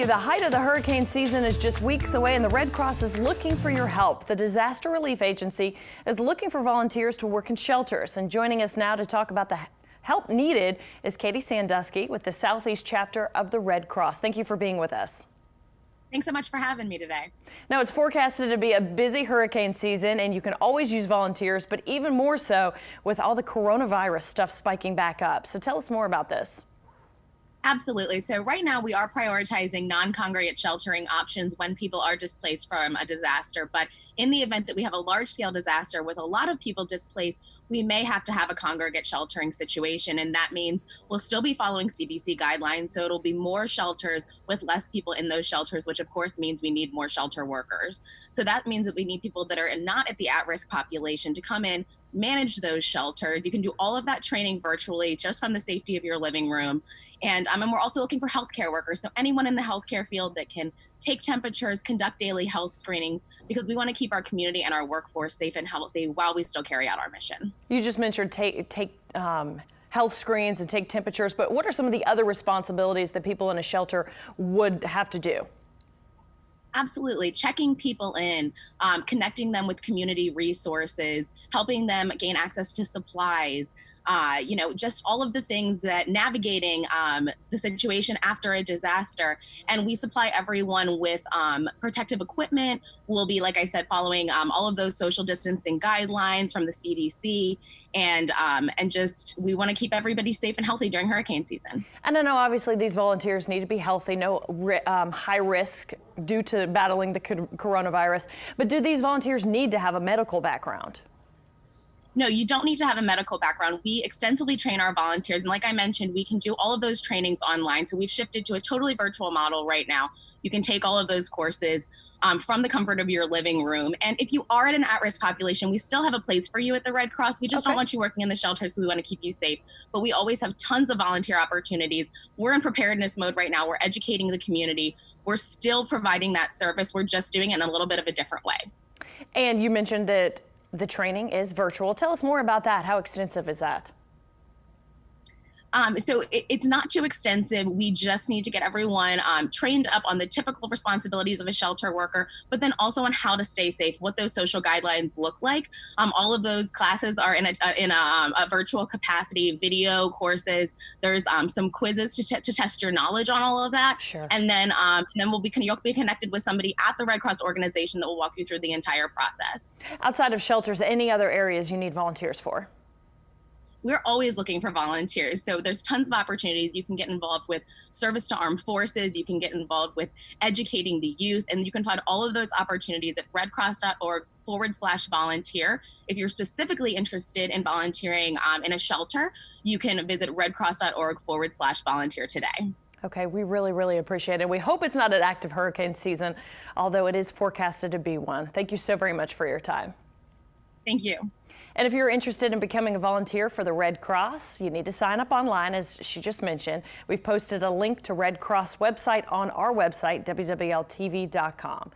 you, the height of the hurricane season is just weeks away, and the Red Cross is looking for your help. The Disaster Relief Agency is looking for volunteers to work in shelters. And joining us now to talk about the help needed is Katy Sandusky with the Southeast chapter of the Red Cross. Thank you for being with us. Thanks so much for having me today. Now, it's forecasted to be a busy hurricane season, and you can always use volunteers, but even more so with all the coronavirus stuff spiking back up. So tell us more about this. Absolutely. So right now we are prioritizing non-congregate sheltering options when people are displaced from a disaster. But in the event that we have a large-scale disaster with a lot of people displaced, we may have to have a congregate sheltering situation. And that means we'll still be following CDC guidelines. So it'll be more shelters with less people in those shelters, which of course means we need more shelter workers. So that means that we need people that are not at the at-risk population to come in, manage those shelters. You can do all of that training virtually just from the safety of your living room. And we're also looking for healthcare workers. So anyone in the healthcare field that can take temperatures, conduct daily health screenings, because we want to keep our community and our workforce safe and healthy while we still carry out our mission. You just mentioned take health screens and take temperatures, but what are some of the other responsibilities that people in a shelter would have to do? Absolutely. Checking people in, connecting them with community resources, helping them gain access to supplies, just all of the things that navigating the situation after a disaster. And we supply everyone with protective equipment. We'll be, like I said, following all of those social distancing guidelines from the CDC. And just we want to keep everybody safe and healthy during hurricane season. And I know obviously these volunteers need to be healthy, no high risk due to battling the coronavirus. But do these volunteers need to have a medical background? No, you don't need to have a medical background. We extensively train our volunteers. And like I mentioned, we can do all of those trainings online. So we've shifted to a totally virtual model right now. You can take all of those courses from the comfort of your living room. And if you are at an at-risk population, we still have a place for you at the Red Cross. We just don't want you working in the shelter, so we want to keep you safe. But we always have tons of volunteer opportunities. We're in preparedness mode right now. We're educating the community. We're still providing that service. We're just doing it in a little bit of a different way. And you mentioned that the training is virtual. Tell us more about that. How extensive is that? So it's not too extensive. We just need to get everyone trained up on the typical responsibilities of a shelter worker, but then also on how to stay safe, what those social guidelines look like. All of those classes are in a virtual capacity, video courses. There's some quizzes to test your knowledge on all of that. Sure. And then you'll be connected with somebody at the Red Cross organization that will walk you through the entire process. Outside of shelters, any other areas you need volunteers for? We're always looking for volunteers. So there's tons of opportunities. You can get involved with service to armed forces. You can get involved with educating the youth. And you can find all of those opportunities at redcross.org/volunteer. If you're specifically interested in volunteering in a shelter, you can visit redcross.org/volunteer today. Okay, we really appreciate it. We hope it's not an active hurricane season, although it is forecasted to be one. Thank you so very much for your time. Thank you. And if you're interested in becoming a volunteer for the Red Cross, you need to sign up online, as she just mentioned. We've posted a link to Red Cross website on our website, wwltv.com.